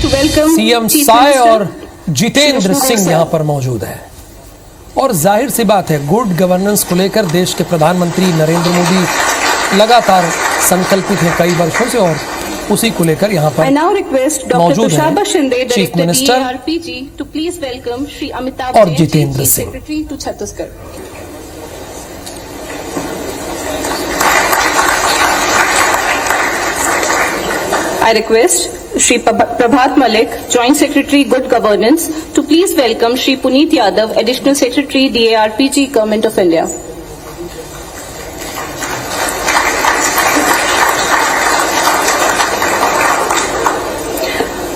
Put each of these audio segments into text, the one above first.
to welcome CM Chief Sai Minister और जितेंद्र सिंह यहां पर मौजूद है। और जाहिर सी बात है, गुड गवर्नेंस को लेकर देश के प्रधानमंत्री नरेंद्र मोदी लगातार संकल्पित हैं कई वर्षों से, और उसी को लेकर यहां I पर now request Dr. मौजूद हैं Tushar Shinde, chief Director minister DARPG, to please welcome Shri Amitabh और Jain, Jitendra Chief Singh. Secretary to Chhattisgarh. I request Shri Prabhat Malik, Joint Secretary Good Governance, to please welcome Shri Puneet Yadav, Additional Secretary DARPG, Government of India.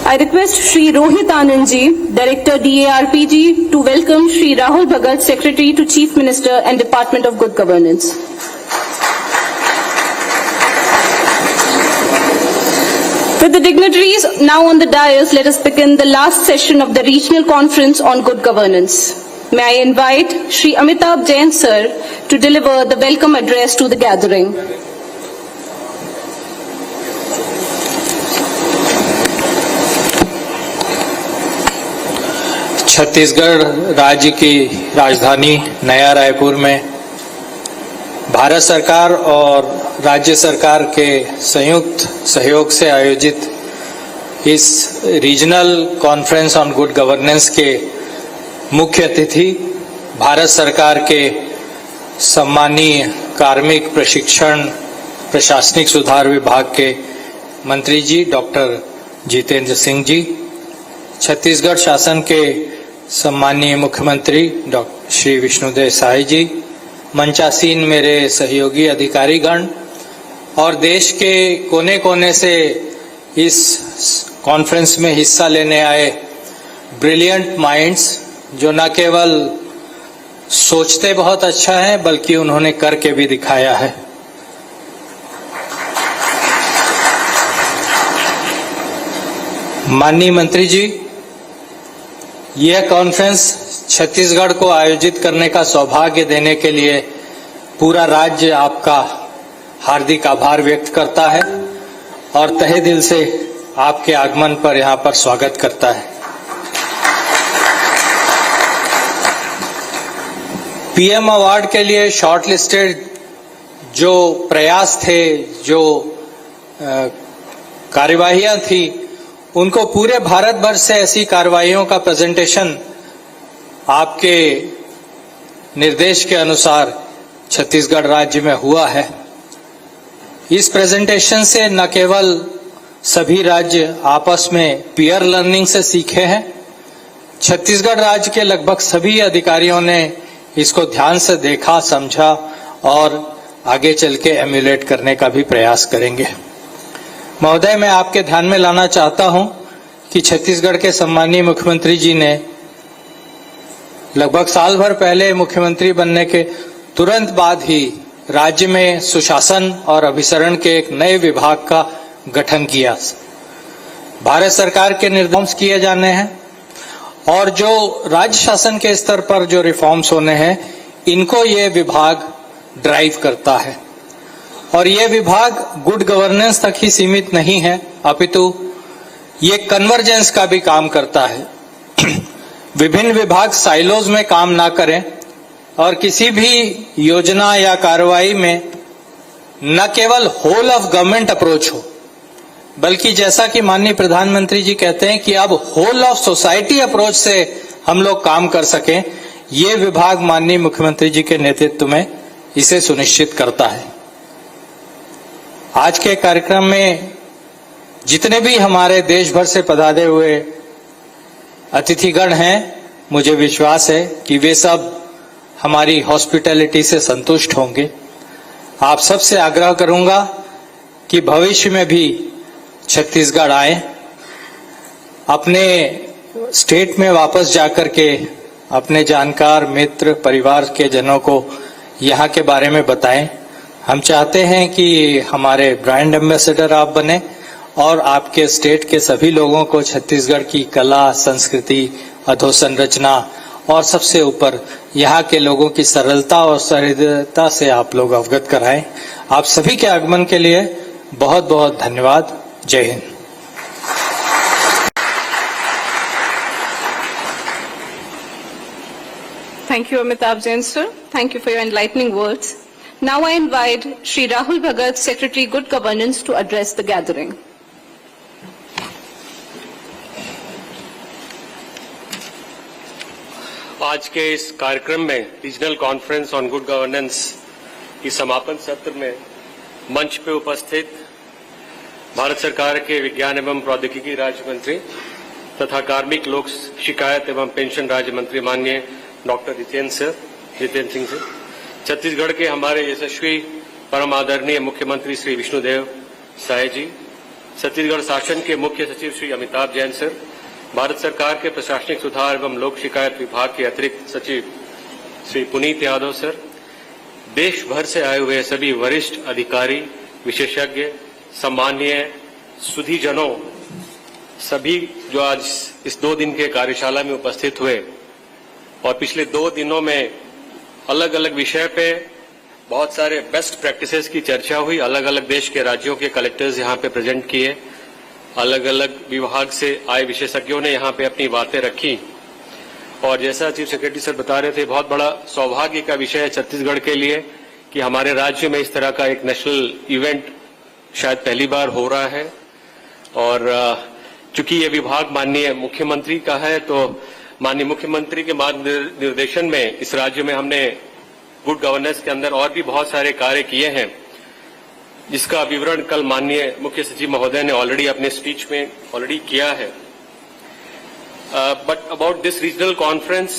I request Shri Rohit Anand ji, Director DARPG, to welcome Shri Rahul Bhagat, Secretary to Chief Minister and Department of Good Governance. With the dignitaries now on the dais, let us begin the last session of the Regional Conference on Good Governance. May I invite Shri Amitabh Jain sir to deliver the welcome address to the gathering. Chhattisgarh राज्य की राजधानी नया रायपुर में भारत सरकार और राज्य सरकार के संयुक्त सहयोग से आयोजित इस regional conference on good governance के मुख्य अतिथि भारत सरकार के सम्मानीय कार्मिक प्रशिक्षण प्रशासनिक सुधार विभाग के मंत्री जी डॉक्टर जितेंद्र सिंह जी, छत्तीसगढ़ शासन के सम्मानीय मुख्यमंत्री डॉक्टर श्री विष्णुदेव साय जी, मंचासीन मेरे सहयोगी अधिकारीगण और देश के कोने कोने से इस कॉन्फ्रेंस में हिस्सा लेने आए ब्रिलियंट माइंड्स, जो न केवल सोचते बहुत अच्छा है बल्कि उन्होंने करके भी दिखाया है। माननीय मंत्री जी, यह कॉन्फ्रेंस छत्तीसगढ़ को आयोजित करने का सौभाग्य देने के लिए पूरा राज्य आपका हार्दिक आभार व्यक्त करता है और तहे दिल से आपके आगमन पर यहां पर स्वागत करता है। पीएम अवार्ड के लिए शॉर्टलिस्टेड जो प्रयास थे, जो कार्यवाहियां थी, उनको पूरे भारत भर से ऐसी कार्रवाइयों का प्रेजेंटेशन आपके निर्देश के अनुसार छत्तीसगढ़ राज्य में हुआ है। इस प्रेजेंटेशन से न केवल सभी राज्य आपस में पीयर लर्निंग से सीखे हैं, छत्तीसगढ़ राज्य के लगभग सभी अधिकारियों ने इसको ध्यान से देखा, समझा और आगे चल के एम्यूलेट करने का भी प्रयास करेंगे। महोदय, मैं आपके ध्यान में लाना चाहता हूं कि छत्तीसगढ़ के सम्मानीय मुख्यमंत्री जी ने लगभग साल भर पहले मुख्यमंत्री बनने के तुरंत बाद ही राज्य में सुशासन और अभिसरण के एक नए विभाग का गठन किया। भारत सरकार के निर्देश किए जाने हैं और जो राज्य शासन के स्तर पर जो रिफॉर्म्स होने हैं, इनको ये विभाग ड्राइव करता है। और ये विभाग गुड गवर्नेंस तक ही सीमित नहीं है, अपितु ये कन्वर्जेंस का भी काम करता है। विभिन्न विभाग साइलोज में काम ना करें और किसी भी योजना या कार्रवाई में न केवल होल ऑफ गवर्नमेंट अप्रोच हो, बल्कि जैसा कि माननीय प्रधानमंत्री जी कहते हैं कि अब होल ऑफ सोसाइटी अप्रोच से हम लोग काम कर सकें, ये विभाग माननीय मुख्यमंत्री जी के नेतृत्व में इसे सुनिश्चित करता है। आज के कार्यक्रम में जितने भी हमारे देश भर से पधारे हुए अतिथिगण हैं, मुझे विश्वास है कि वे सब हमारी हॉस्पिटैलिटी से संतुष्ट होंगे। आप सबसे आग्रह करूंगा कि भविष्य में भी छत्तीसगढ़ आए, अपने स्टेट में वापस जाकर के अपने जानकार मित्र परिवार के जनों को यहाँ के बारे में बताएं। हम चाहते हैं कि हमारे ब्रांड एम्बेसडर आप बने और आपके स्टेट के सभी लोगों को छत्तीसगढ़ की कला, संस्कृति, अधोसंरचना और सबसे ऊपर यहाँ के लोगों की सरलता और सहृदयता से आप लोग अवगत कराएं। आप सभी के आगमन के लिए बहुत बहुत धन्यवाद। जय Hind. Thank you, Amitabh Jain, sir. Thank you for your enlightening words. Now I invite Shri Rahul Bhagat, Secretary Good Governance, to address the gathering. आज के इस कार्यक्रम में regional conference on good governance की समापन सत्र में मंच पे उपस्थित भारत सरकार के विज्ञान एवं प्रौद्योगिकी राज्य मंत्री तथा कार्मिक लोक शिकायत एवं पेंशन राज्य मंत्री माननीय डॉक्टर जितेंद्र सिंह जी, छत्तीसगढ़ के हमारे यशस्वी परम आदरणीय मुख्यमंत्री श्री विष्णुदेव साय जी, छत्तीसगढ़ शासन के मुख्य सचिव श्री अमिताभ जैन सर, भारत सरकार के प्रशासनिक सुधार एवं लोक शिकायत विभाग के अतिरिक्त सचिव श्री पुनीत यादव सर, देश भर से आए हुए सभी वरिष्ठ अधिकारी, विशेषज्ञ, सम्मानीय सुधीजनों, सभी जो आज इस 2 दिन के कार्यशाला में उपस्थित हुए और पिछले 2 दिनों में अलग अलग विषय पे बहुत सारे बेस्ट प्रैक्टिसेस की चर्चा हुई। अलग अलग देश के राज्यों के कलेक्टर्स यहाँ पे प्रेजेंट किए, अलग अलग विभाग से आए विशेषज्ञों ने यहाँ पे अपनी बातें रखी और जैसा चीफ सेक्रेटरी सर बता रहे थे, बहुत बड़ा सौभाग्य का विषय है छत्तीसगढ़ के लिए कि हमारे राज्य में इस तरह का एक नेशनल इवेंट शायद पहली बार हो रहा है। और चूंकि ये विभाग माननीय मुख्यमंत्री का है, तो माननीय मुख्यमंत्री के मार्गनिर्देशन में इस राज्य में हमने गुड गवर्नेंस के अंदर और भी बहुत सारे कार्य किए हैं, जिसका विवरण कल माननीय मुख्य सचिव महोदय ने ऑलरेडी अपने स्पीच में ऑलरेडी किया है। But about this regional conference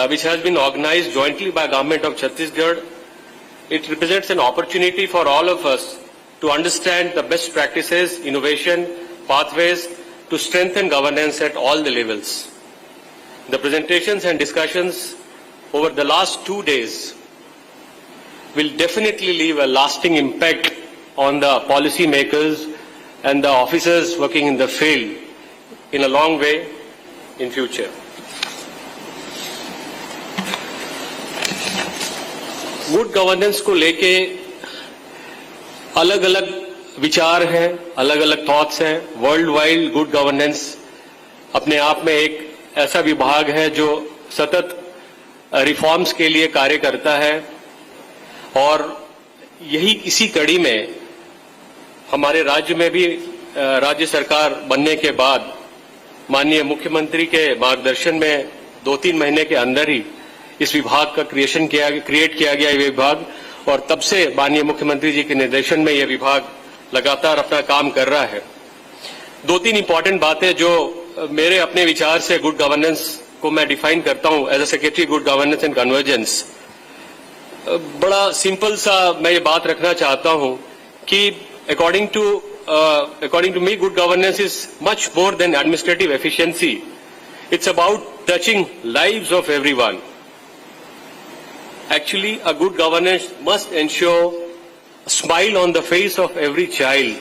which has been organized jointly by Government of Chhattisgarh, it represents an opportunity for all of us to understand the best practices, innovation, pathways to strengthen governance at all the levels. The presentations and discussions over the last 2 days will definitely leave a lasting impact on the policy makers and the officers working in the field in a long way in future. Good governance को लेके अलग अलग विचार हैं, अलग अलग thoughts हैं। World wide good governance अपने आप में एक ऐसा विभाग है जो सतत रिफॉर्म्स के लिए कार्य करता है और यही इसी कड़ी में हमारे राज्य में भी राज्य सरकार बनने के बाद माननीय मुख्यमंत्री के मार्गदर्शन में 2-3 महीने के अंदर ही इस विभाग का क्रिएट किया गया ये विभाग और तब से माननीय मुख्यमंत्री जी के निर्देशन में यह विभाग लगातार अपना काम कर रहा है। 2-3 इंपॉर्टेंट बातें जो मेरे अपने विचार से गुड गवर्नेंस को मैं डिफाइन करता हूं as a secretary good governance and convergence. बड़ा सिंपल सा मैं ये बात रखना चाहता हूं कि according to me good governance is much more than administrative efficiency. It's about touching lives of everyone. Actually, a good governance must ensure a smile on the face of every child,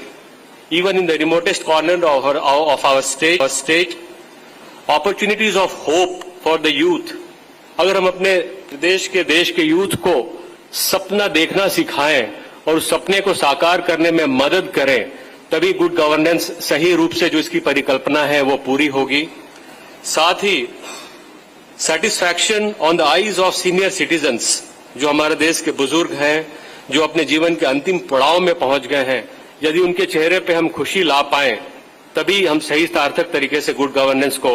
even in the remotest corner of our state, opportunities of hope for the youth. अगर हम अपने देश के youth को सपना देखना सिखाएं और उस सपने को साकार करने में मदद करें, तभी गुड गवर्नेंस सही रूप से जो इसकी परिकल्पना है वो पूरी होगी। साथ ही satisfaction on the eyes of senior citizens, जो हमारे देश के बुजुर्ग हैं, जो अपने जीवन के अंतिम पड़ाव में पहुंच गए हैं, यदि उनके चेहरे पे हम खुशी ला पाएं तभी हम सही सार्थक तरीके से गुड गवर्नेंस को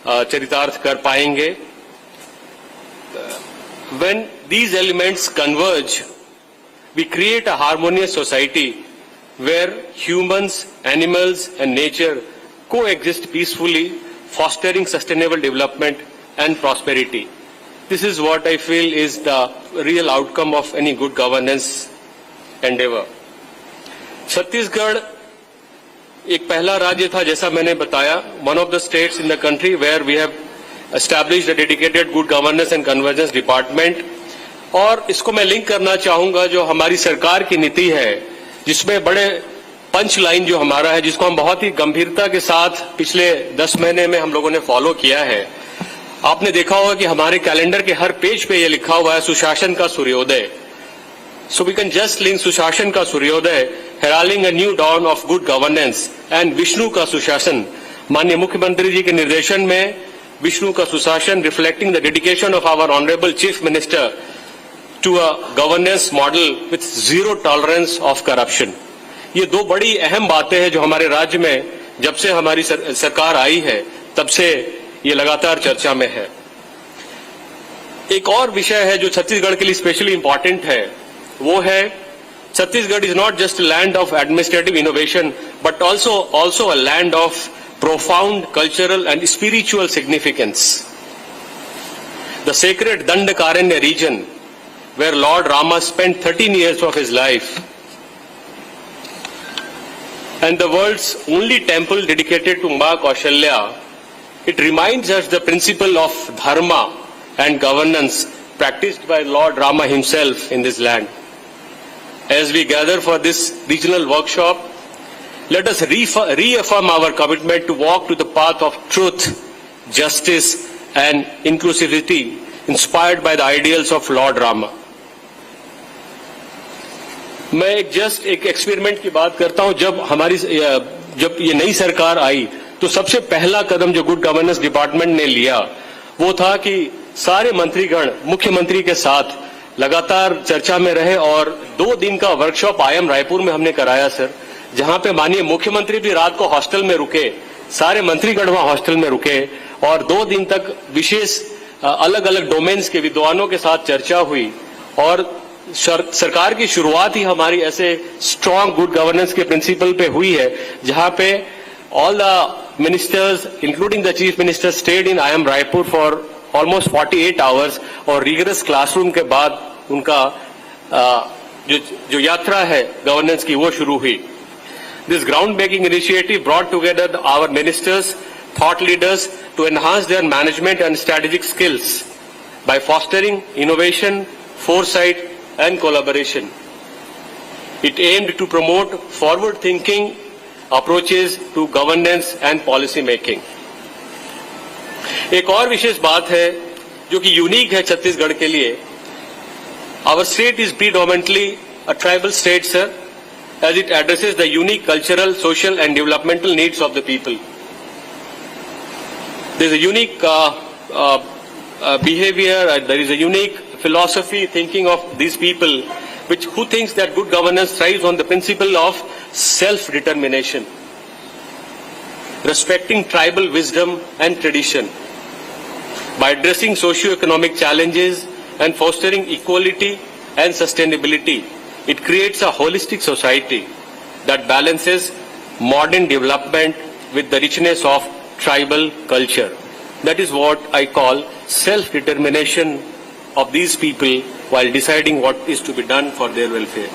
चरितार्थ कर पाएंगे। When these elements converge, we create a harmonious society where humans, animals and nature coexist peacefully, fostering sustainable development and prosperity. This is what I feel is the real outcome of any good governance endeavor. Chhattisgarh एक पहला राज्य था, जैसा मैंने बताया, one of the states in the country where we have established a dedicated good governance and convergence department. और इसको मैं लिंक करना चाहूंगा जो हमारी सरकार की नीति है, जिसमें बड़े पंच लाइन जो हमारा है, जिसको हम बहुत ही गंभीरता के साथ पिछले 10 महीने में हम लोगों ने फॉलो किया है। आपने देखा होगा कि हमारे कैलेंडर के हर पेज पे ये लिखा हुआ है, सुशासन का सूर्योदय। So we can just link सुशासन का सूर्योदय, heralding a new dawn of good governance and Vishnu का सुशासन। माननीय मुख्यमंत्री जी के निर्देशन में Vishnu ka Sushashan, reflecting the dedication of our Honorable Chief Minister to a governance model with zero tolerance of corruption. ये दो बड़ी अहम बातें हैं जो हमारे राज्य में जब से हमारी सरकार आई है तब से ये लगातार चर्चा में है। एक और विषय है जो छत्तीसगढ़ के लिए स्पेशली इंपॉर्टेंट है, वो है Chhattisgarh is not just land of administrative innovation but also a land of profound cultural and spiritual significance. The sacred Dandakaranya region, where Lord Rama spent 13 years of his life, and the world's only temple dedicated to Ma Kaushalya, it reminds us the principle of dharma and governance practiced by Lord Rama himself in this land. As we gather for this regional workshop, let us reaffirm our commitment to walk to the path of truth, justice and inclusivity inspired by the ideals of Lord Rama. मैं एक experiment की बात करता हूं। जब ये नई सरकार आई तो सबसे पहला कदम जो गुड गवर्नेंस डिपार्टमेंट ने लिया वो था कि सारे मंत्रीगण मुख्यमंत्री के साथ लगातार चर्चा में रहे और 2 दिन का वर्कशॉप आईएम रायपुर में हमने कराया सर, जहां पे माननीय मुख्यमंत्री भी रात को हॉस्टल में रुके, सारे मंत्रीगण वहां हॉस्टल में रुके और 2 दिन तक विशेष अलग अलग डोमेन्स के विद्वानों के साथ चर्चा हुई और सरकार की शुरुआत ही हमारी ऐसे स्ट्रांग गुड गवर्नेंस के प्रिंसिपल पे हुई है, जहां पे all the ministers including the chief minister stayed in IIM Raipur for almost 48 hours और रिगरस क्लासरूम के बाद उनका जो यात्रा है गवर्नेंस की वो शुरू हुई। This groundbreaking initiative brought together our ministers, thought leaders to enhance their management and strategic skills by fostering innovation, foresight and collaboration. It aimed to promote forward-thinking approaches to governance and policy making. एक और विशेष बात है जो कि unique है छत्तीसगढ़ के लिए। Our state is predominantly a tribal state, sir, as it addresses the unique cultural, social and developmental needs of the people. There is a unique behavior, there is a unique philosophy thinking of these people who thinks that good governance thrives on the principle of self-determination, respecting tribal wisdom and tradition. By addressing socio-economic challenges and fostering equality and sustainability, it creates a holistic society that balances modern development with the richness of tribal culture. That is what I call self-determination of these people while deciding what is to be done for their welfare.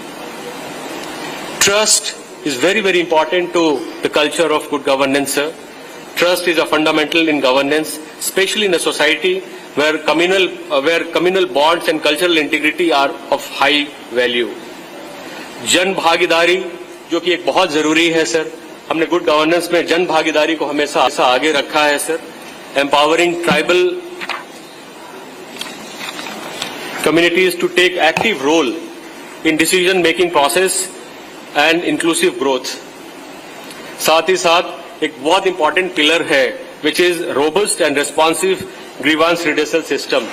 Trust is very, very important to the culture of good governance, sir. Trust is a fundamental in governance, especially in a society where communal bonds and cultural integrity are of high value. जन भागीदारी जो कि एक बहुत जरूरी है sir, हमने good governance में जन भागीदारी को हमेशा आगे रखा है sir. Empowering tribal communities to take active role in decision making process and inclusive growth. साथ ही साथ एक बहुत इंपॉर्टेंट पिलर है which is robust and responsive grievance redressal system.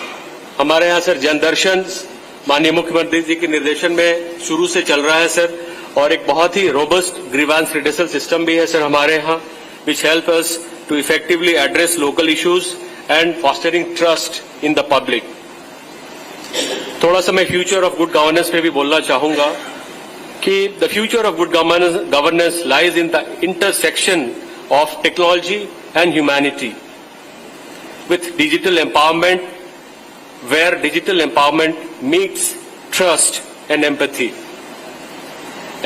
हमारे यहाँ सर जनदर्शन माननीय मुख्यमंत्री जी के निर्देशन में शुरू से चल रहा है सर, और एक बहुत ही रोबस्ट ग्रीवांस रिड्यूसल सिस्टम भी है सर हमारे यहाँ, which help us to effectively address local issues and fostering trust in the public. थोड़ा सा मैं फ्यूचर ऑफ गुड गवर्नेंस पे भी बोलना चाहूंगा कि the future of good governance lies in the intersection of technology and humanity with digital empowerment, where digital empowerment meets trust and empathy.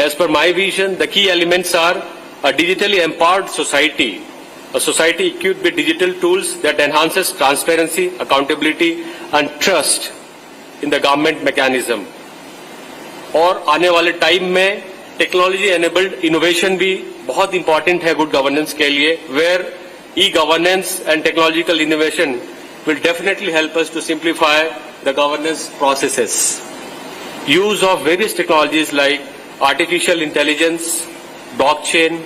As per my vision, the key elements are a digitally empowered society, a society equipped with digital tools that enhances transparency, accountability and trust in the government mechanism. और आने वाले time में technology enabled innovation भी बहुत important है good governance के लिए, where e-governance and technological innovation will definitely help us to simplify the governance processes. Use of various technologies like artificial intelligence, blockchain,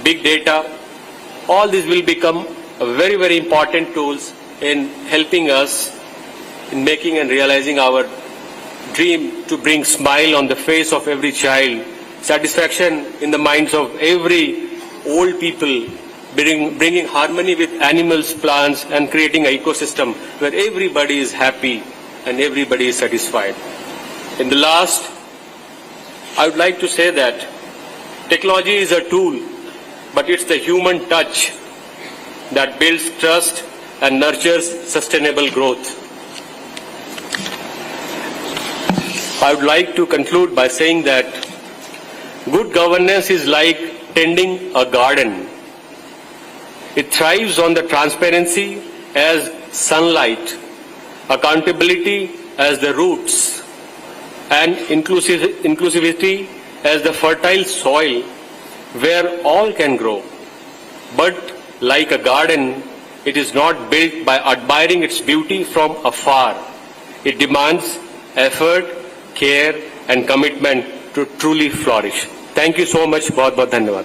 big data, all this will become very, very important tools in helping us in making and realizing our dream to bring smile on the face of every child, satisfaction in the minds of every old people, bringing harmony with animals, plants, and creating an ecosystem where everybody is happy and everybody is satisfied. In the last, I would like to say that technology is a tool, but it's the human touch that builds trust and nurtures sustainable growth. I would like to conclude by saying that good governance is like tending a garden. It thrives on the transparency as sunlight, accountability as the roots, and inclusivity as the fertile soil where all can grow. But like a garden, it is not built by admiring its beauty from afar. It demands effort, care, and commitment to truly flourish. Thank you so much. बहुत बहुत धन्यवाद.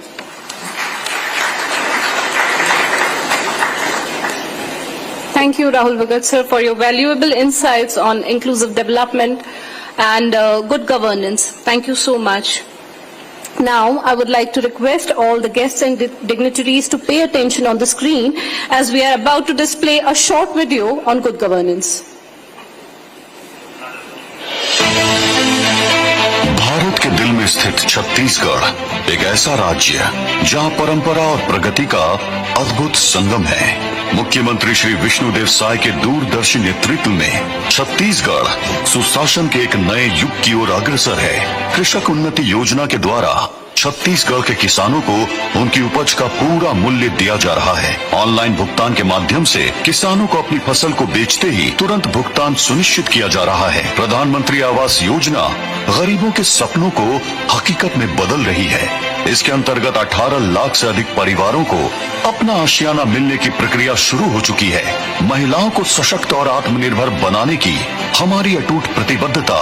Thank you, Rahul Bhagat sir, for your valuable insights on inclusive development and good governance. Thank you so much. Now, I would like to request all the guests and dignitaries to pay attention on the screen as we are about to display a short video on good governance. Bharat के दिल में स्थित छत्तीसगढ़ एक ऐसा राज्य जहां परंपरा और प्रगति का अद्भुत संगम है। मुख्यमंत्री श्री विष्णुदेव साय के दूरदर्शी नेतृत्व में छत्तीसगढ़ सुशासन के एक नए युग की ओर अग्रसर है। कृषक उन्नति योजना के द्वारा छत्तीसगढ़ के किसानों को उनकी उपज का पूरा मूल्य दिया जा रहा है। ऑनलाइन भुगतान के माध्यम से किसानों को अपनी फसल को बेचते ही तुरंत भुगतान सुनिश्चित किया जा रहा है। प्रधानमंत्री आवास योजना गरीबों के सपनों को हकीकत में बदल रही है। इसके अंतर्गत 18 लाख से अधिक परिवारों को अपना आशियाना मिलने की प्रक्रिया शुरू हो चुकी है। महिलाओं को सशक्त और आत्मनिर्भर बनाने की हमारी अटूट प्रतिबद्धता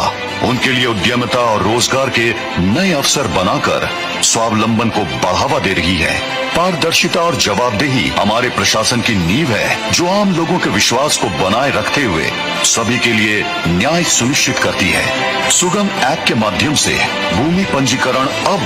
उनके लिए उद्यमिता और रोजगार के नए अवसर बनाकर स्वावलंबन को बढ़ावा दे रही है। पारदर्शिता और जवाबदेही हमारे प्रशासन की नींव है, जो आम लोगों के विश्वास को बनाए रखते हुए सभी के लिए न्याय सुनिश्चित करती है। सुगम ऐप के माध्यम से भूमि पंजीकरण अब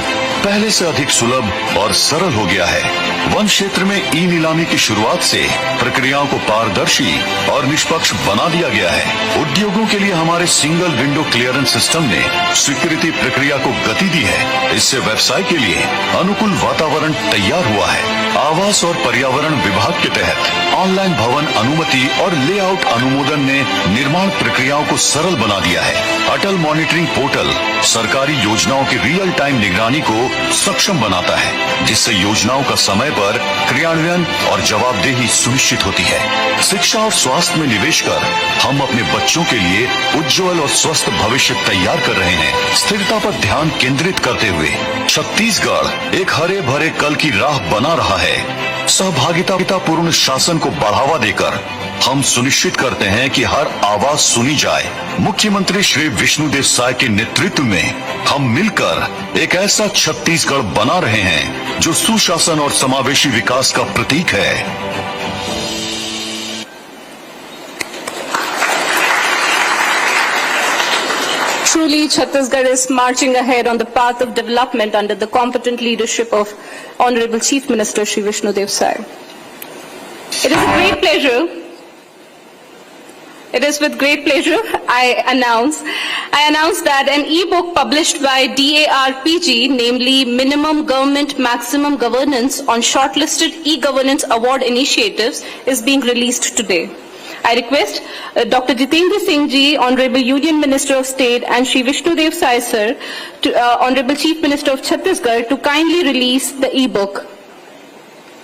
पहले से अधिक सुलभ और सरल हो गया है। वन क्षेत्र में ई नीलामी की शुरुआत से प्रक्रियाओं को पारदर्शी और निष्पक्ष बना दिया गया है। उद्योगों के लिए हमारे सिंगल विंडो क्लियरेंस सिस्टम ने स्वीकृति प्रक्रिया को गति दी है। इससे व्यवसाय के लिए अनुकूल वातावरण तैयार हुआ है। आवास और पर्यावरण विभाग के तहत ऑनलाइन भवन अनुमति और लेआउट अनुमोदन ने निर्माण प्रक्रियाओं को सरल बना दिया है। अटल मॉनिटरिंग पोर्टल सरकारी योजनाओं की रियल टाइम निगरानी को सक्षम बनाता है, जिससे योजनाओं का समय पर क्रियान्वयन और जवाबदेही सुनिश्चित होती है। शिक्षा और स्वास्थ्य में निवेश कर हम अपने बच्चों के लिए उज्जवल और स्वस्थ भविष्य तैयार कर रहे हैं। स्थिरता पर ध्यान केंद्रित करते हुए छत्तीसगढ़ एक हरे भरे कल की राह बना रहा है। सहभागिता पूर्ण शासन को बढ़ावा देकर हम सुनिश्चित करते हैं कि हर आवाज सुनी जाए। मुख्यमंत्री श्री विष्णुदेव साय के नेतृत्व में हम मिलकर एक ऐसा छत्तीसगढ़ बना रहे हैं जो सुशासन और समावेशी विकास का प्रतीक है। Truly, Chhattisgarh is marching ahead on the path of development under the competent leadership of Honorable Chief Minister Shri Vishnudev Sai. It is a great pleasure. It is with great pleasure I announce that an e-book published by DARPG, namely Minimum Government Maximum Governance on Shortlisted E-Governance Award Initiatives, is being released today. I request Dr. Jitendra Singh Ji, Honorable Union Minister of State, and Shri Vishnudev Sai Sir, Honorable Chief Minister of Chhattisgarh, to kindly release the e-book.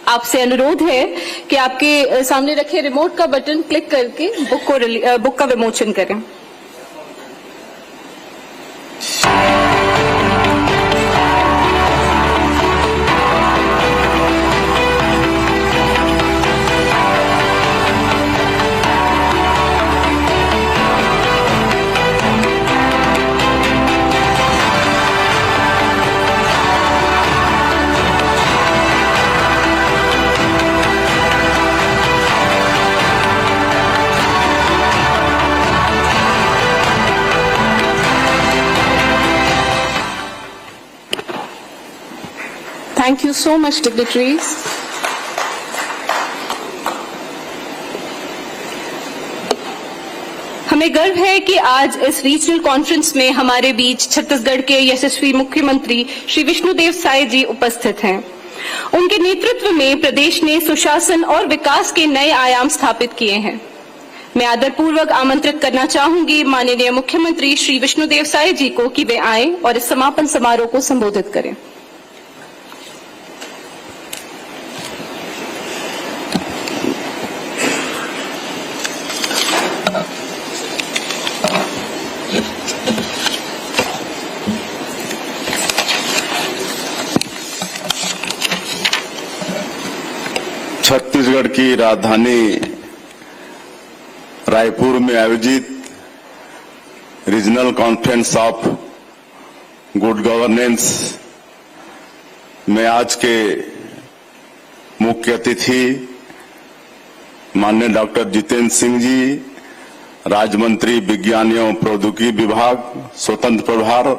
आपसे अनुरोध है कि आपके सामने रखे remote का button click करके book का विमोचन करें। you so much, dignitaries. हमें गर्व है कि आज इस रीजनल कॉन्फ्रेंस में हमारे बीच छत्तीसगढ़ के यशस्वी मुख्यमंत्री श्री विष्णुदेव साय जी उपस्थित हैं। उनके नेतृत्व में प्रदेश ने सुशासन और विकास के नए आयाम स्थापित किए हैं। मैं आदरपूर्वक आमंत्रित करना चाहूंगी माननीय मुख्यमंत्री श्री विष्णुदेव साय जी को कि वे आएं और इस समापन समारोह को संबोधित करें। छत्तीसगढ़ की राजधानी रायपुर में आयोजित regional conference of good governance में आज के मुख्य अतिथि माननीय डॉक्टर जितेंद्र सिंह जी, राज्य मंत्री विज्ञान एवं प्रौद्योगिकी विभाग, स्वतंत्र प्रभार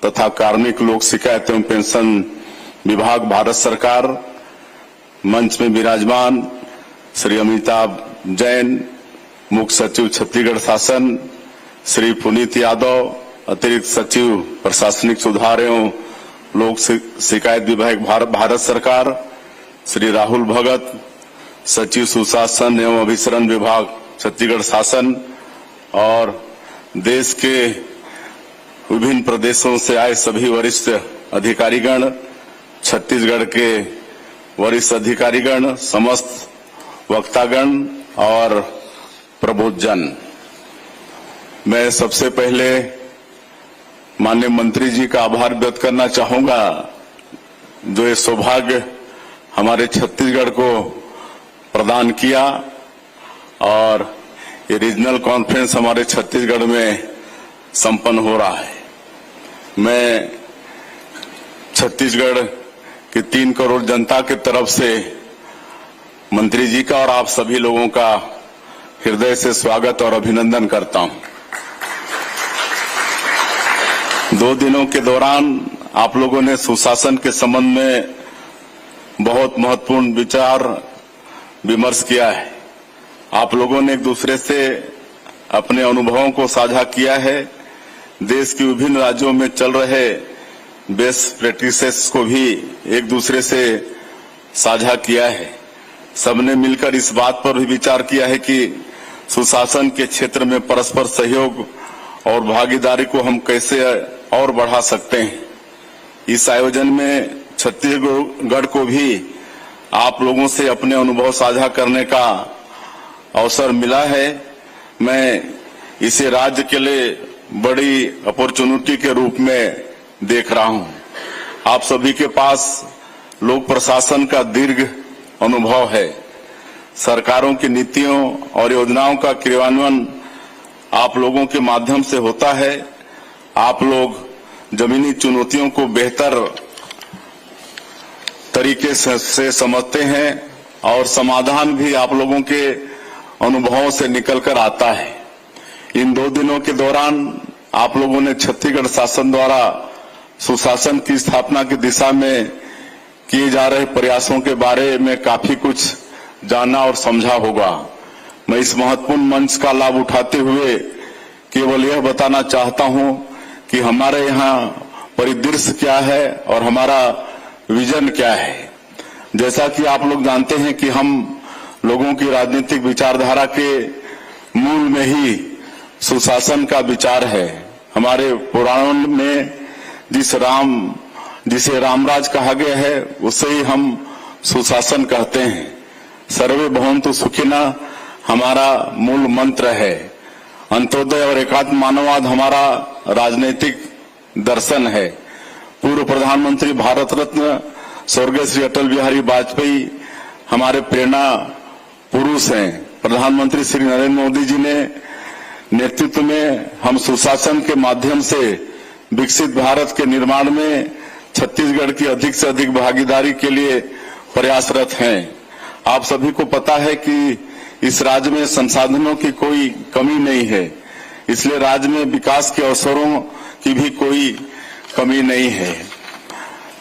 तथा कार्मिक लोक शिकायत एवं पेंशन विभाग, भारत सरकार, मंच में विराजमान श्री अमिताभ जैन, मुख्य सचिव छत्तीसगढ़ शासन, श्री पुनीत यादव, अतिरिक्त सचिव प्रशासनिक सुधार एवं लोक शिकायत विभाग, भारत सरकार, श्री राहुल भगत, सचिव सुशासन एवं अभिसरण विभाग, छत्तीसगढ़ शासन, और देश के विभिन्न प्रदेशों से आए सभी वरिष्ठ अधिकारीगण, छत्तीसगढ़ के वरिष्ठ अधिकारीगण, समस्त वक्तागण और प्रबोधजन। मैं सबसे पहले माननीय मंत्री जी का आभार व्यक्त करना चाहूंगा जो ये सौभाग्य हमारे छत्तीसगढ़ को प्रदान किया और ये रीजनल कॉन्फ्रेंस हमारे छत्तीसगढ़ में संपन्न हो रहा है। मैं छत्तीसगढ़ की 3 करोड़ जनता की तरफ से मंत्री जी का और आप सभी लोगों का हृदय से स्वागत और अभिनंदन करता हूं। 2 दिनों के दौरान आप लोगों ने सुशासन के संबंध में बहुत महत्वपूर्ण विचार विमर्श किया है। आप लोगों ने एक दूसरे से अपने अनुभवों को साझा किया है। देश के विभिन्न राज्यों में चल रहे बेस्ट प्रैक्टिसेस को भी एक दूसरे से साझा किया है। सबने मिलकर इस बात पर भी विचार किया है कि सुशासन के क्षेत्र में परस्पर सहयोग और भागीदारी को हम कैसे और बढ़ा सकते हैं। इस आयोजन में छत्तीसगढ़ को भी आप लोगों से अपने अनुभव साझा करने का अवसर मिला है। मैं इसे राज्य के लिए बड़ी अपॉर्चुनिटी के रूप में देख रहा हूं। आप सभी के पास लोक प्रशासन का दीर्घ अनुभव है। सरकारों की नीतियों और योजनाओं का क्रियान्वयन आप लोगों के माध्यम से होता है। आप लोग जमीनी चुनौतियों को बेहतर तरीके से समझते हैं और समाधान भी आप लोगों के अनुभवों से निकलकर आता है। इन 2 दिनों के दौरान आप लोगों ने छत्तीसगढ़ शासन द्वारा सुशासन की स्थापना की दिशा में किए जा रहे प्रयासों के बारे में काफी कुछ जाना और समझा होगा। मैं इस महत्वपूर्ण मंच का लाभ उठाते हुए केवल यह बताना चाहता हूं कि हमारे यहाँ परिदृश्य क्या है और हमारा विजन क्या है। जैसा कि आप लोग जानते हैं कि हम लोगों की राजनीतिक विचारधारा के मूल में ही सुशासन का विचार है। हमारे पुराणों में जिसे रामराज कहा गया है उसे ही हम सुशासन कहते हैं। सर्वे भवन्तु सुखिनः हमारा मूल मंत्र है। अंत्योदय और एकात्म मानववाद हमारा राजनीतिक दर्शन है। पूर्व प्रधानमंत्री भारत रत्न स्वर्गीय श्री अटल बिहारी वाजपेयी हमारे प्रेरणा पुरुष हैं। प्रधानमंत्री श्री नरेंद्र मोदी जी ने नेतृत्व में हम सुशासन के माध्यम से विकसित भारत के निर्माण में छत्तीसगढ़ की अधिक से अधिक भागीदारी के लिए प्रयासरत हैं। आप सभी को पता है कि इस राज्य में संसाधनों की कोई कमी नहीं है, इसलिए राज्य में विकास के अवसरों की भी कोई कमी नहीं है।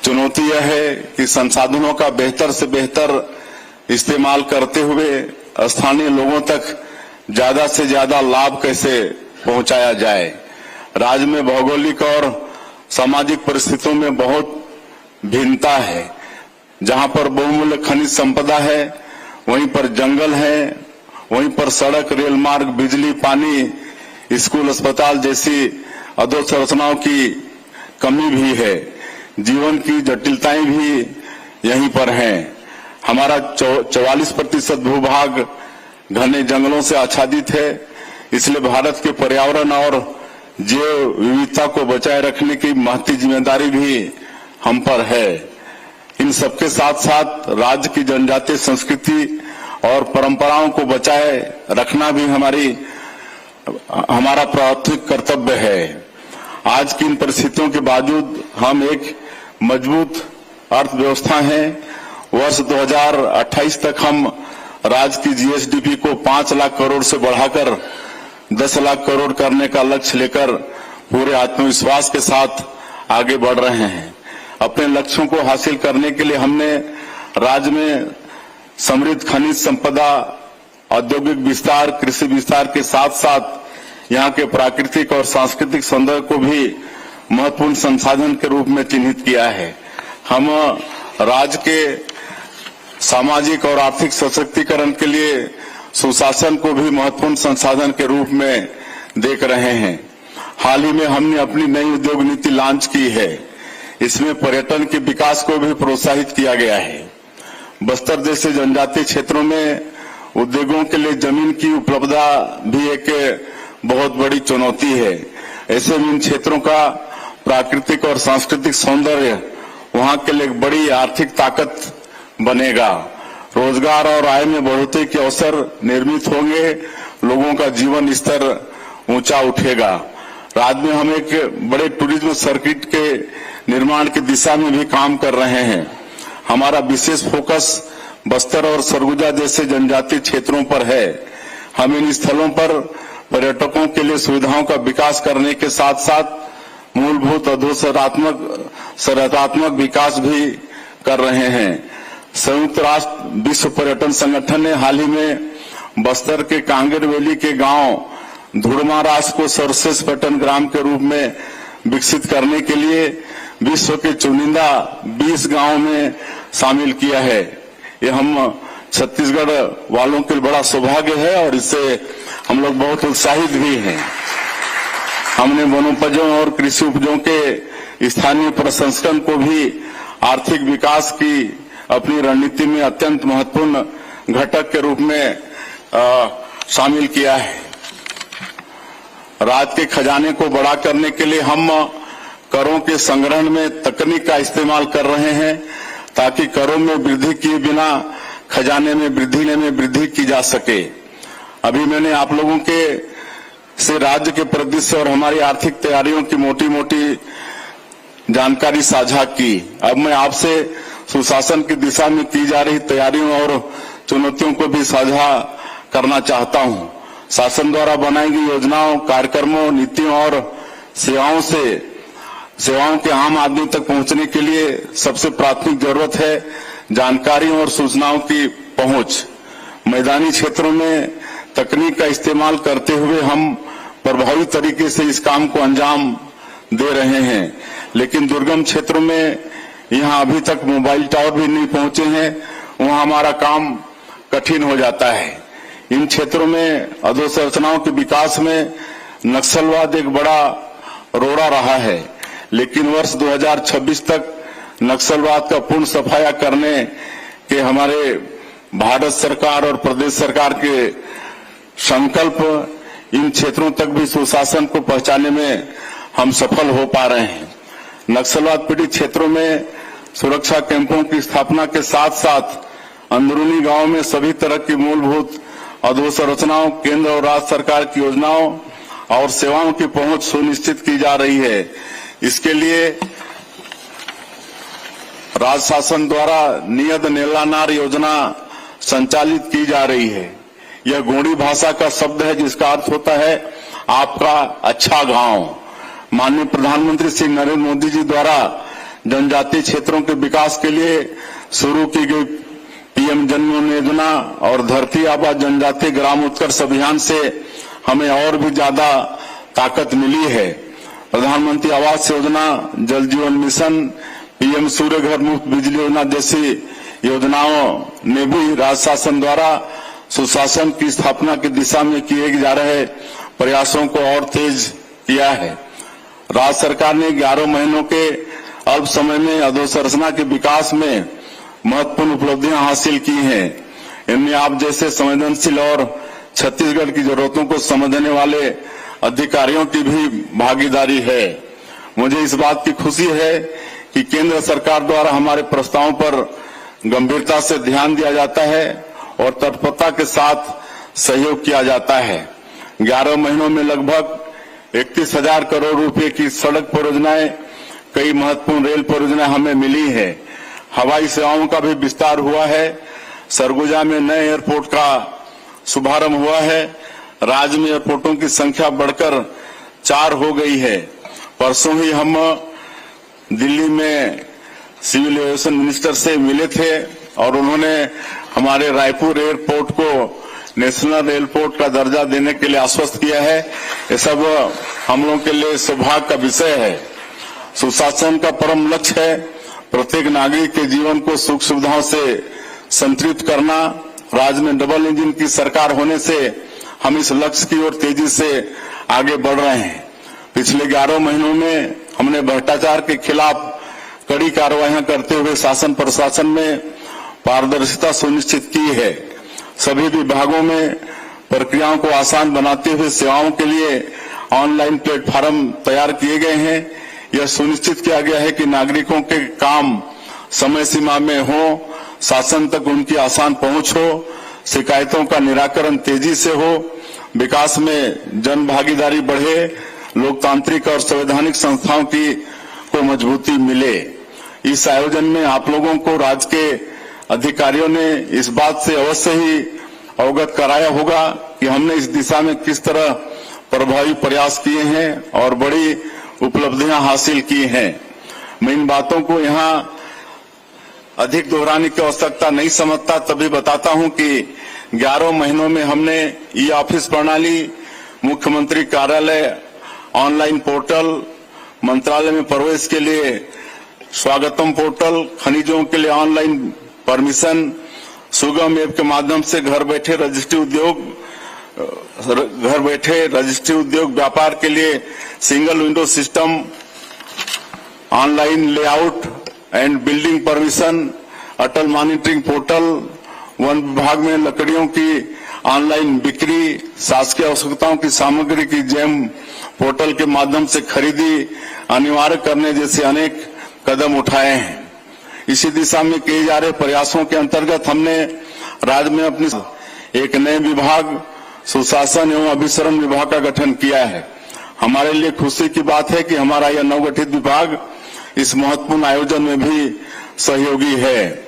चुनौती यह है कि संसाधनों का बेहतर से बेहतर इस्तेमाल करते हुए स्थानीय लोगों तक ज्यादा से ज्यादा लाभ कैसे पहुंचाया जाए। राज्य में भौगोलिक और सामाजिक परिस्थितियों में बहुत भिन्नता है। जहां पर बहुमूल्य खनिज संपदा है, वहीं पर जंगल है, वहीं पर सड़क, रेल मार्ग, बिजली, पानी, स्कूल, अस्पताल जैसी अधोसंरचनाओं की कमी भी है। जीवन की जटिलताएं भी यहीं पर हैं। हमारा 44% भूभाग घने जंगलों से आच्छादित है, इसलिए भारत के पर्यावरण और जैव विविधता को बचाए रखने की महती जिम्मेदारी भी हम पर है। इन सबके साथ साथ राज्य की जनजातीय संस्कृति और परंपराओं को बचाए रखना भी हमारा प्राथमिक कर्तव्य है। आज की इन परिस्थितियों के बावजूद हम एक मजबूत अर्थव्यवस्था हैं। वर्ष 2028 तक हम राज्य की जीएसडीपी को 5 लाख करोड़ से बढ़ाकर 10 लाख करोड़ करने का लक्ष्य लेकर पूरे आत्मविश्वास के साथ आगे बढ़ रहे हैं। अपने लक्ष्यों को हासिल करने के लिए हमने राज्य में समृद्ध खनिज संपदा, औद्योगिक विस्तार, कृषि विस्तार के साथ साथ यहाँ के प्राकृतिक और सांस्कृतिक सौंदर्य को भी महत्वपूर्ण संसाधन के रूप में चिन्हित किया है। हम राज्य के सामाजिक और आर्थिक सशक्तिकरण के लिए सुशासन को भी महत्वपूर्ण संसाधन के रूप में देख रहे हैं। हाल ही में हमने अपनी नई उद्योग नीति लॉन्च की है। इसमें पर्यटन के विकास को भी प्रोत्साहित किया गया है। बस्तर जैसे जनजातीय क्षेत्रों में उद्योगों के लिए जमीन की उपलब्धता भी एक बहुत बड़ी चुनौती है। ऐसे में इन क्षेत्रों का प्राकृतिक और सांस्कृतिक सौंदर्य वहां के लिए एक बड़ी आर्थिक ताकत बनेगा। रोजगार और आय में बढ़ोतरी के अवसर निर्मित होंगे, लोगों का जीवन स्तर ऊंचा उठेगा। राज्य में हम एक बड़े टूरिज्म सर्किट के निर्माण की दिशा में भी काम कर रहे हैं। हमारा विशेष फोकस बस्तर और सरगुजा जैसे जनजातीय क्षेत्रों पर है। हम इन स्थलों पर पर्यटकों के लिए सुविधाओं का विकास करने के साथ साथ मूलभूत अधोसंरचनात्मक विकास भी कर रहे हैं। संयुक्त राष्ट्र विश्व पर्यटन संगठन ने हाल ही में बस्तर के कांगेर वैली के गांव धुड़मारास को सर्वश्रेष्ठ पर्यटन ग्राम के रूप में विकसित करने के लिए विश्व के चुनिंदा 20 गांवों में शामिल किया है। ये हम छत्तीसगढ़ वालों के लिए बड़ा सौभाग्य है और इससे हम लोग बहुत उत्साहित भी हैं। हमने वनोपजों और कृषि उपजों के स्थानीय प्रसंस्करण को भी आर्थिक विकास की अपनी रणनीति में अत्यंत महत्वपूर्ण घटक के रूप में शामिल किया है। राज्य के खजाने को बड़ा करने के लिए हम करों के संग्रहण में तकनीक का इस्तेमाल कर रहे हैं ताकि करों में वृद्धि किए बिना खजाने में वृद्धि की जा सके। अभी मैंने आप लोगों के से राज्य के परिदृश्य और हमारी आर्थिक तैयारियों की मोटी मोटी जानकारी साझा की। अब मैं आपसे सुशासन की दिशा में की जा रही तैयारियों और चुनौतियों को भी साझा करना चाहता हूं। शासन द्वारा बनाई गई योजनाओं, कार्यक्रमों, नीतियों और सेवाओं के आम आदमी तक पहुंचने के लिए सबसे प्राथमिक जरूरत है जानकारी और सूचनाओं की पहुंच। मैदानी क्षेत्रों में तकनीक का इस्तेमाल करते हुए हम प्रभावी तरीके से इस काम को अंजाम दे रहे हैं, लेकिन दुर्गम क्षेत्रों में यहाँ अभी तक मोबाइल टावर भी नहीं पहुंचे हैं, वहां हमारा काम कठिन हो जाता है। इन क्षेत्रों में अधोसंरचनाओं के विकास में नक्सलवाद एक बड़ा रोड़ा रहा है, लेकिन वर्ष 2026 तक नक्सलवाद का पूर्ण सफाया करने के हमारे भारत सरकार और प्रदेश सरकार के संकल्प इन क्षेत्रों तक भी सुशासन को पहुंचाने में हम सफल हो पा रहे हैं। नक्सलवाद पीड़ित क्षेत्रों में सुरक्षा कैंपों की स्थापना के साथ साथ अंदरूनी गांवों में सभी तरह की मूलभूत अधोसंरचनाओं, केंद्र और राज्य सरकार की योजनाओं और सेवाओं की पहुंच सुनिश्चित की जा रही है। इसके लिए राज्य शासन द्वारा नियत नेलानार योजना संचालित की जा रही है। यह गोंडी भाषा का शब्द है जिसका अर्थ होता है आपका अच्छा गांव। माननीय प्रधानमंत्री श्री नरेंद्र मोदी जी द्वारा जनजातीय क्षेत्रों के विकास के लिए शुरू की गई पीएम जनधन योजना और धरती आबा जनजातीय ग्राम उत्कर्ष अभियान से हमें और भी ज्यादा ताकत मिली है। प्रधानमंत्री आवास योजना, जल जीवन मिशन, पीएम सूर्य घर मुफ्त बिजली योजना जैसी योजनाओं ने भी राज्य शासन द्वारा सुशासन की स्थापना की दिशा में किए जा रहे प्रयासों को और तेज किया है। राज्य सरकार ने 11 महीनों के अल्प समय में अधोसंरचना के विकास में महत्वपूर्ण उपलब्धियां हासिल की हैं। इनमें आप जैसे संवेदनशील और छत्तीसगढ़ की जरूरतों को समझने वाले अधिकारियों की भी भागीदारी है। मुझे इस बात की खुशी है कि केंद्र सरकार द्वारा हमारे प्रस्तावों पर गंभीरता से ध्यान दिया जाता है और तत्परता के साथ सहयोग किया जाता है। 11 महीनों में लगभग 31,000 करोड़ रुपए की सड़क परियोजनाएं, कई महत्वपूर्ण रेल परियोजनाएं हमें मिली है। हवाई सेवाओं का भी विस्तार हुआ है। सरगुजा में नए एयरपोर्ट का शुभारंभ हुआ है। राज्य में एयरपोर्टों की संख्या बढ़कर 4 हो गई है। परसों ही हम दिल्ली में सिविल एविएशन मिनिस्टर से मिले थे और उन्होंने हमारे रायपुर एयरपोर्ट को नेशनल एयरपोर्ट का दर्जा देने के लिए आश्वस्त किया है। ये सब हम लोगों के लिए सौभाग्य का विषय है। सुशासन का परम लक्ष्य है प्रत्येक नागरिक के जीवन को सुख सुविधाओं से संतृप्त करना। राज्य में डबल इंजन की सरकार होने से हम इस लक्ष्य की ओर तेजी से आगे बढ़ रहे हैं। पिछले 11 महीनों में हमने भ्रष्टाचार के खिलाफ कड़ी कार्रवाइयां करते हुए शासन प्रशासन में पारदर्शिता सुनिश्चित की है। सभी विभागों में प्रक्रियाओं को आसान बनाते हुए सेवाओं के लिए ऑनलाइन प्लेटफॉर्म तैयार किए गए हैं। यह सुनिश्चित किया गया है कि नागरिकों के काम समय सीमा में हो, शासन तक उनकी आसान पहुंच हो, शिकायतों का निराकरण तेजी से हो, विकास में जन भागीदारी बढ़े, लोकतांत्रिक और संवैधानिक संस्थाओं को मजबूती मिले। इस आयोजन में आप लोगों को राज्य के अधिकारियों ने इस बात से अवश्य ही अवगत कराया होगा कि हमने इस दिशा में किस तरह प्रभावी प्रयास किए हैं और बड़ी उपलब्धियां हासिल की हैं। मैं इन बातों को यहाँ अधिक दोहराने की आवश्यकता नहीं समझता, तभी बताता हूं कि 11 महीनों में हमने ई ऑफिस प्रणाली, मुख्यमंत्री कार्यालय ऑनलाइन पोर्टल, मंत्रालय में प्रवेश के लिए स्वागतम पोर्टल, खनिजों के लिए ऑनलाइन परमिशन, सुगम ऐप के माध्यम से घर बैठे रजिस्ट्री उद्योग व्यापार के लिए single window system, online layout and building permission, Atal monitoring portal, one विभाग में लकड़ियों की ऑनलाइन बिक्री, शासकीय आवश्यकताओं की सामग्री की जेम पोर्टल के माध्यम से खरीदी अनिवार्य करने जैसे अनेक कदम उठाए हैं। इसी दिशा में किए जा रहे प्रयासों के अंतर्गत हमने राज्य में अपनी एक नए विभाग, सुशासन एवं अभिसरण विभाग का गठन किया है। हमारे लिए खुशी की बात है कि हमारा यह नवगठित विभाग इस महत्वपूर्ण आयोजन में भी सहयोगी है।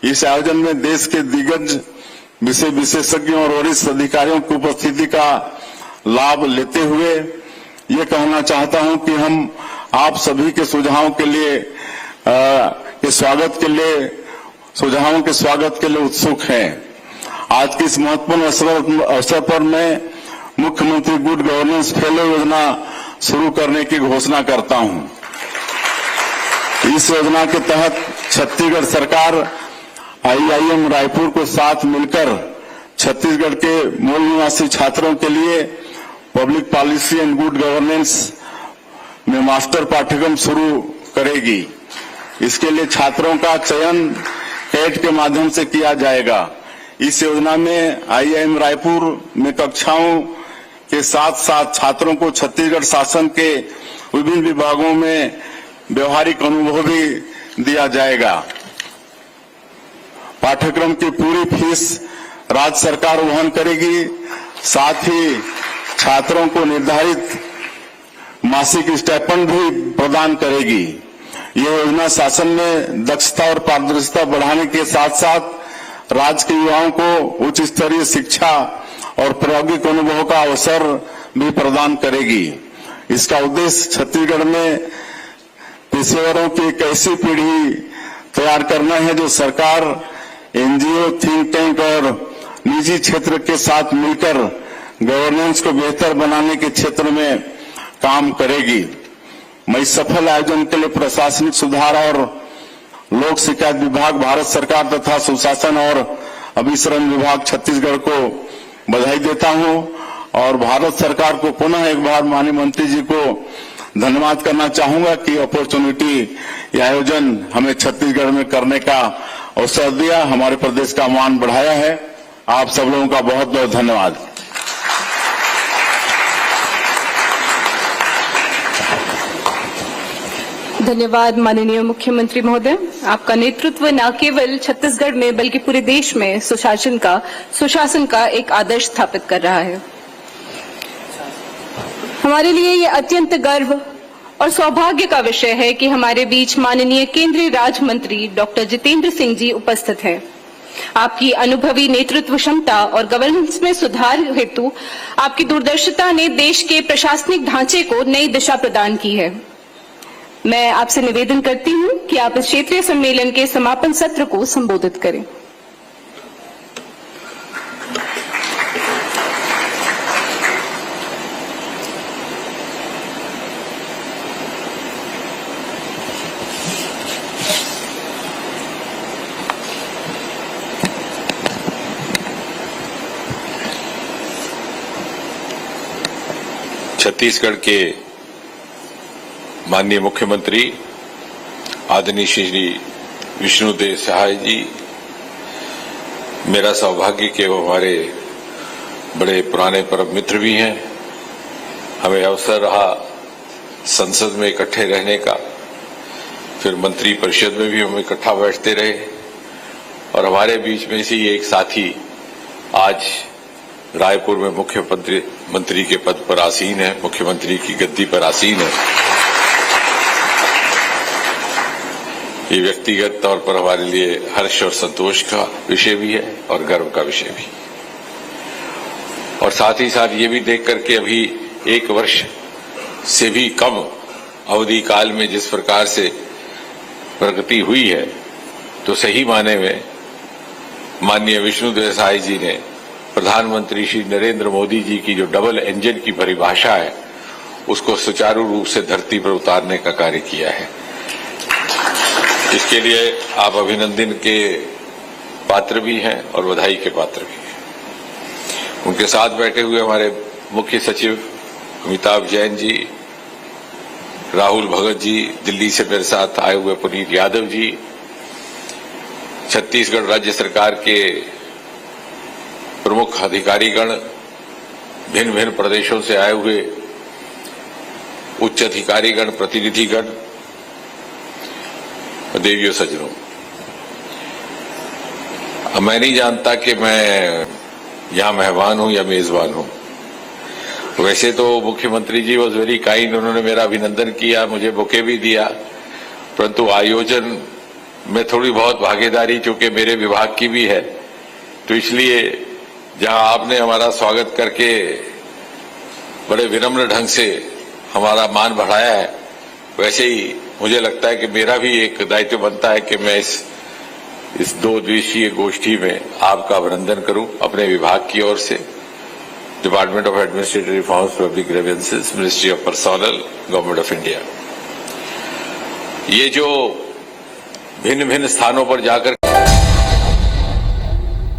इस आयोजन में देश के दिग्गज विषय विशेषज्ञों और वरिष्ठ अधिकारियों की उपस्थिति का लाभ लेते हुए ये कहना चाहता हूं कि हम आप सभी के सुझावों के लिए सुझावों के स्वागत के लिए उत्सुक हैं। आज के इस महत्वपूर्ण अवसर पर मैं मुख्यमंत्री गुड गवर्नेंस फेलो योजना शुरू करने की घोषणा करता हूं। इस योजना के तहत छत्तीसगढ़ सरकार आईआईएम रायपुर को साथ मिलकर छत्तीसगढ़ के मूल निवासी छात्रों के लिए public policy and good governance में मास्टर पाठ्यक्रम शुरू करेगी। इसके लिए छात्रों का चयन कैट के माध्यम से किया जाएगा। इस योजना में आईआईएम रायपुर में कक्षाओं के साथ साथ छात्रों को छत्तीसगढ़ शासन के विभिन्न विभागों में व्यवहारिक अनुभव भी दिया जाएगा। पाठ्यक्रम की पूरी फीस राज्य सरकार वहन करेगी। साथ ही छात्रों को निर्धारित मासिक स्टाइपेंड भी प्रदान करेगी। यह योजना शासन में दक्षता और पारदर्शिता बढ़ाने के साथ साथ राज्य के युवाओं को उच्च स्तरीय शिक्षा और प्रायोगिक अनुभव का अवसर भी प्रदान करेगी। इसका उद्देश्य छत्तीसगढ़ में पेशेवरों की एक ऐसी पीढ़ी तैयार करना है जो सरकार, एनजीओ, थिंक टैंक और निजी क्षेत्र के साथ मिलकर गवर्नेंस को बेहतर बनाने के क्षेत्र में काम करेगी। मैं इस सफल आयोजन के लिए प्रशासनिक सुधार और लोक शिकायत विभाग भारत सरकार तथा सुशासन और अभिसरण विभाग छत्तीसगढ़ को बधाई देता हूं और भारत सरकार को पुनः एक बार माननीय मंत्री जी को धन्यवाद करना चाहूंगा कि अपॉर्चुनिटी ये आयोजन हमें छत्तीसगढ़ में करने का अवसर दिया, हमारे प्रदेश का मान बढ़ाया है। आप सब लोगों का बहुत बहुत धन्यवाद। धन्यवाद माननीय मुख्यमंत्री महोदय। आपका नेतृत्व न केवल छत्तीसगढ़ में बल्कि पूरे देश में सुशासन का एक आदर्श स्थापित कर रहा है। हमारे लिए ये अत्यंत गर्व और सौभाग्य का विषय है कि हमारे बीच माननीय केंद्रीय राज्य मंत्री डॉक्टर जितेंद्र सिंह जी उपस्थित हैं। आपकी अनुभवी नेतृत्व क्षमता और गवर्नेंस में सुधार हेतु आपकी दूरदर्शिता ने देश के प्रशासनिक ढांचे को नई दिशा प्रदान की है। मैं आपसे निवेदन करती हूं कि आप इस क्षेत्रीय सम्मेलन के समापन सत्र को संबोधित करें। छत्तीसगढ़ के माननीय मुख्यमंत्री आदरणीय श्री विष्णुदेव साय जी, मेरा सौभाग्य कि वो हमारे बड़े पुराने परम मित्र भी हैं। हमें अवसर रहा संसद में इकट्ठे रहने का, फिर मंत्री परिषद में भी हम इकट्ठा बैठते रहे और हमारे बीच में से एक साथी आज रायपुर में मुख्यमंत्री के पद पर आसीन है, मुख्यमंत्री की गद्दी पर आसीन है। ये व्यक्तिगत तौर पर हमारे लिए हर्ष और संतोष का विषय भी है और गर्व का विषय भी, और साथ ही साथ ये भी देख करके अभी एक वर्ष से भी कम अवधि काल में जिस प्रकार से प्रगति हुई है, तो सही माने में माननीय विष्णुदेव साय जी ने प्रधानमंत्री श्री नरेंद्र मोदी जी की जो डबल इंजन की परिभाषा है उसको सुचारू रूप से धरती पर उतारने का कार्य किया है। इसके लिए आप अभिनंदन के पात्र भी हैं और बधाई के पात्र भी हैं। उनके साथ बैठे हुए हमारे मुख्य सचिव अमिताभ जैन जी, राहुल भगत जी, दिल्ली से मेरे साथ आए हुए पुनीत यादव जी, छत्तीसगढ़ राज्य सरकार के प्रमुख अधिकारीगण, भिन्न भिन्न प्रदेशों से आए हुए उच्च अधिकारीगण, प्रतिनिधिगण, देवियों सज्जनों, मैं नहीं जानता कि मैं यहां मेहमान हूं या मेजबान हूं। वैसे तो मुख्यमंत्री जी वॉज वेरी काइंड, उन्होंने मेरा अभिनंदन किया, मुझे बुके भी दिया, परंतु आयोजन में थोड़ी बहुत भागीदारी चूंकि मेरे विभाग की भी है, तो इसलिए जहां आपने हमारा स्वागत करके बड़े विनम्र ढंग से हमारा मान बढ़ाया है, वैसे ही मुझे लगता है कि मेरा भी एक दायित्व बनता है कि मैं इस 2 दिवसीय गोष्ठी में आपका अभिनंदन करूं अपने विभाग की ओर से। Department of administrative reforms, public grievances, ministry of personnel, government of India. ये जो भिन्न भिन्न स्थानों पर जाकर